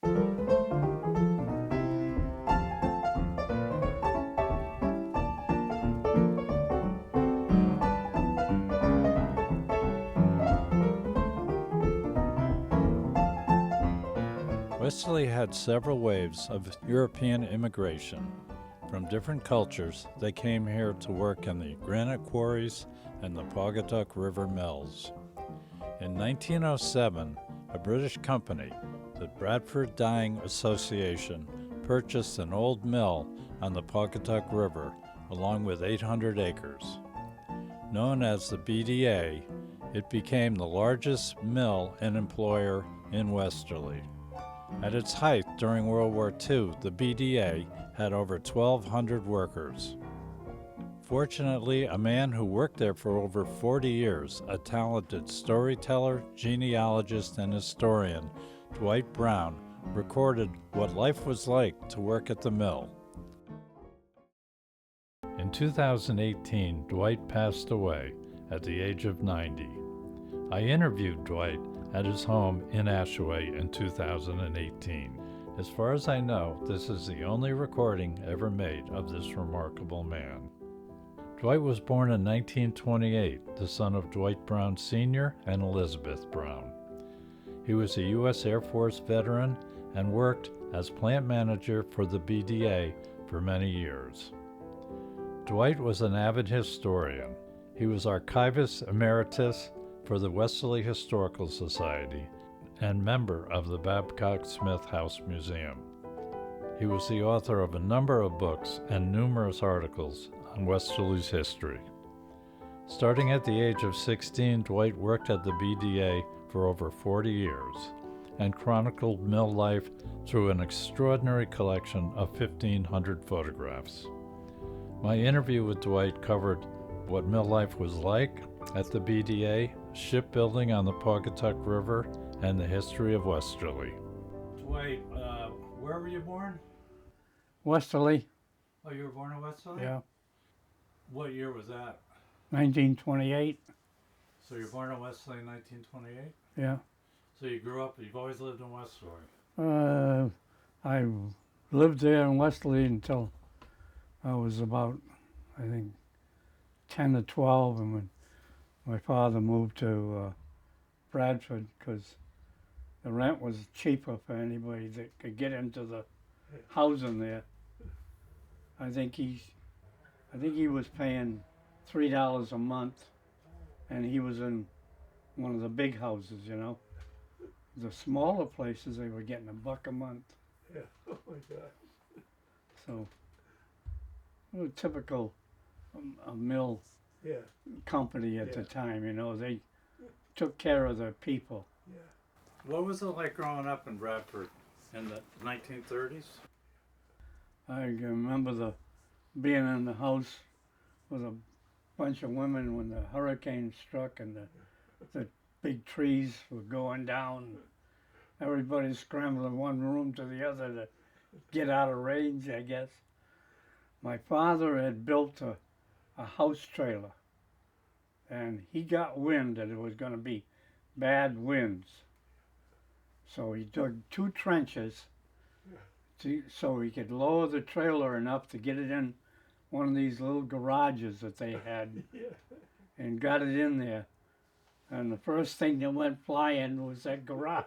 Westerly had several waves of European immigration. From different cultures, they came here to work in the granite quarries and the Pawcatuck River mills. In 1907, a British company, the Bradford Dyeing Association, purchased an old mill on the Pawcatuck River along with 800 acres. Known as the BDA, it became the largest mill and employer in Westerly. At its height during World War II, the BDA had over 1,200 workers. Fortunately, a man who worked there for over 40 years, a talented storyteller, genealogist, and historian, Dwight Brown, recorded what life was like to work at the mill. In 2018, Dwight passed away at the age of 90. I interviewed Dwight at his home in Ashaway in 2018. As far as I know, this is the only recording ever made of this remarkable man. Dwight was born in 1928, the son of Dwight Brown Sr. and Elizabeth Brown. He was a U.S. Air Force veteran and worked as plant manager for the BDA for many years. Dwight was an avid historian. He was archivist emeritus for the Westerly Historical Society and member of the Babcock Smith House Museum. He was the author of a number of books and numerous articles on Westerly's history. Starting at the age of 16, Dwight worked at the BDA for over 40 years and chronicled mill life through an extraordinary collection of 1,500 photographs. My interview with Dwight covered what mill life was like at the BDA, shipbuilding on the Pawcatuck River, and the history of Westerly. Dwight, where were you born? Westerly. Oh, you were born in Westerly? Yeah. What year was that? 1928. So you were born in Westerly in 1928? Yeah. So you grew up, you've always lived in Westerly? I lived there in Westerly until I was about, I think, 10 or 12, and when my father moved to Bradford, because the rent was cheaper for anybody that could get into the housing there. I think he was paying $3 a month, and he was in one of the big houses, you know. The smaller places, they were getting $1 a month. Yeah. Oh my God. So, a typical a mill Yeah. company at the Yeah. time, you know. They took care of their people. Yeah. What was it like growing up in Bradford in the 1930s? I remember being in the house with a bunch of women when the hurricane struck and the big trees were going down. Everybody scrambling one room to the other to get out of range, I guess. My father had built a house trailer, and he got wind that it was going to be bad winds. So he dug 2 trenches so he could lower the trailer enough to get it in one of these little garages that they had, and got it in there. And the first thing that went flying was that garage.